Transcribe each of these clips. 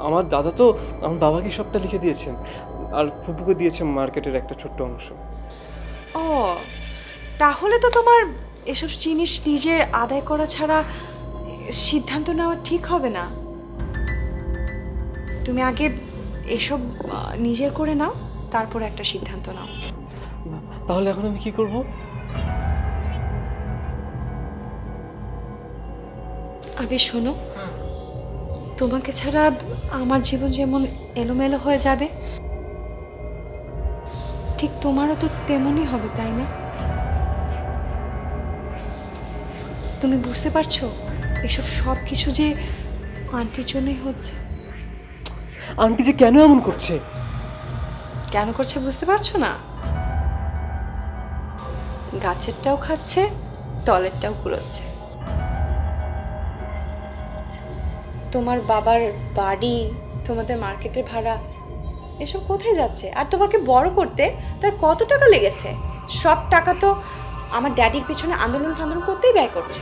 আমার দাদা তো আমার বাবাকে সবটা লিখে দিয়েছেন, আর ফুপুকে দিয়েছেন মার্কেটের একটা ছোট্ট অংশ। ও, তাহলে তো তোমার এসব জিনিস নিজের আদায় করা ছাড়া সিদ্ধান্ত নেওয়া ঠিক হবে না। তুমি আগে এসব নিজের করে নাও, তারপর একটা সিদ্ধান্ত নাও। তাহলে এখন আমি কি করব? আবে শোনো, তোমাকে ছাড়া আমার জীবন যেমন এলোমেলো হয়ে যাবে, ঠিক তোমারও তো তেমনই হবে, তাই না? তুমি বুঝতে পারছো এসব সব কিছু যে আন্টির জন্যই হচ্ছে। আন্টি যে কেন এমন করছে? কেন করছে বুঝতে পারছো না? গাছেরটাও খাচ্ছে, তলেরটাও কুড়োচ্ছে। তোমার বাবার বাড়ি, তোমাদের মার্কেটের ভাড়া, এসব কোথায় যাচ্ছে? আর তোমাকে বড় করতে তার কত টাকা লেগেছে? সব টাকা তো আমার ড্যাডির পিছনে আন্দোলন ফান্দোলন করতেই ব্যয় করছে।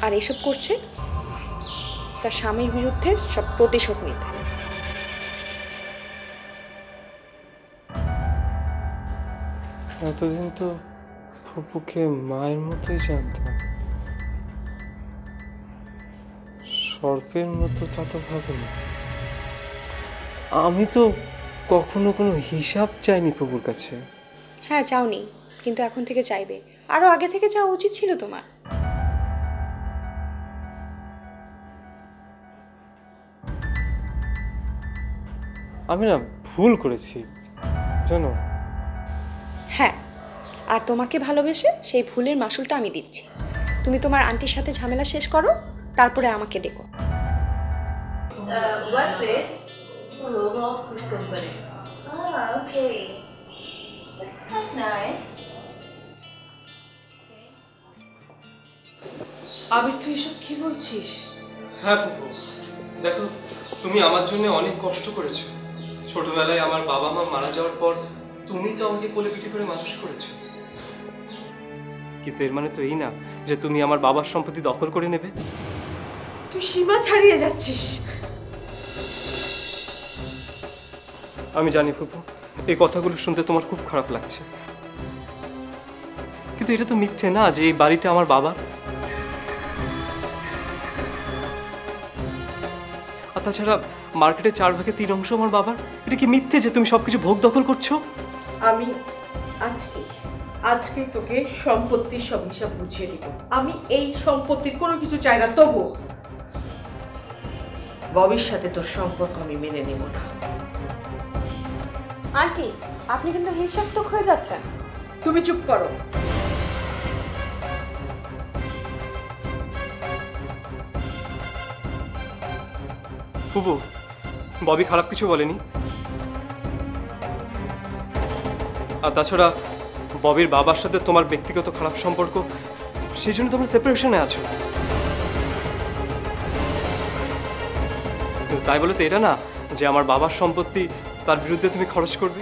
আর এসব করছে তার স্বামীর বিরুদ্ধে সব প্রতিশোধ নিতে। এতদিন তো ফুপুকে মায়ের মতোই জানতাম, সর্পের মতো তা তো ভাবিনি। আমি তো কখনো কোনো হিসাব চাইনি ফুপুর কাছে। হ্যাঁ, চাওনি, কিন্তু এখন থেকে চাইবে। আরো আগে থেকে চাওয়া উচিত ছিল তোমার। আমি না ভুল করেছি জানো। হ্যাঁ, আর তোমাকে ভালোবেসে সেই ভুলের মাসুলটা আমি দিচ্ছি। তুমি তোমার আন্টির সাথে ঝামেলা শেষ করো, তারপরে আমাকে ডেকো। What's this? The logo of the company. Ah, okay. That's quite nice. আবির, তুই এসব কি বলছিস? হ্যাঁ ফুপু, দেখো তুমি আমার জন্য অনেক কষ্ট করেছো। ছোটবেলায় আমার বাবা মা মারা যাওয়ার পর তুমি তো আমাকে কোলে পিঠে করে মানুষ করেছো, কিন্তু এর মানে তো এই না যে তুমি আমার বাবার সম্পত্তি দখল করে নেবে। তুই সীমা ছাড়িয়ে যাচ্ছিস। আমি জানি ফুপু, এই কথাগুলো শুনতে তোমার খুব খারাপ লাগছে, কিন্তু এটা তো মিথ্যে না যে এই বাড়িটা আমার বাবার। আর তাছাড়া মার্কেটে 4 ভাগে 3 অংশ আমার বাবার। এটা কি মিথ্যে যে তুমি সবকিছু ভোগ দখল করছো? আমি আজকে তোকে সম্পত্তির সব হিসাব বুঝিয়ে দিব। আমি এই সম্পত্তির কোনো কিছু চাই না, তবু ববির সাথে তোর সম্পর্ক আমি মেনে নেব না। আন্টি, আপনি কিন্তু হিসাবটক হয়ে যাচ্ছেন। তুমি চুপ করো। ফুপু, ববি খারাপ কিছু বলেনি। আর তাছাড়া ববির বাবার সাথে তোমার ব্যক্তিগত খারাপ সম্পর্ক, সেই জন্য তোমরা সেপারেশনে আছো। কিন্তু তাই বলে তো এটা না যে আমার বাবার সম্পত্তি তার বিরুদ্ধে তুমি খরচ করবে।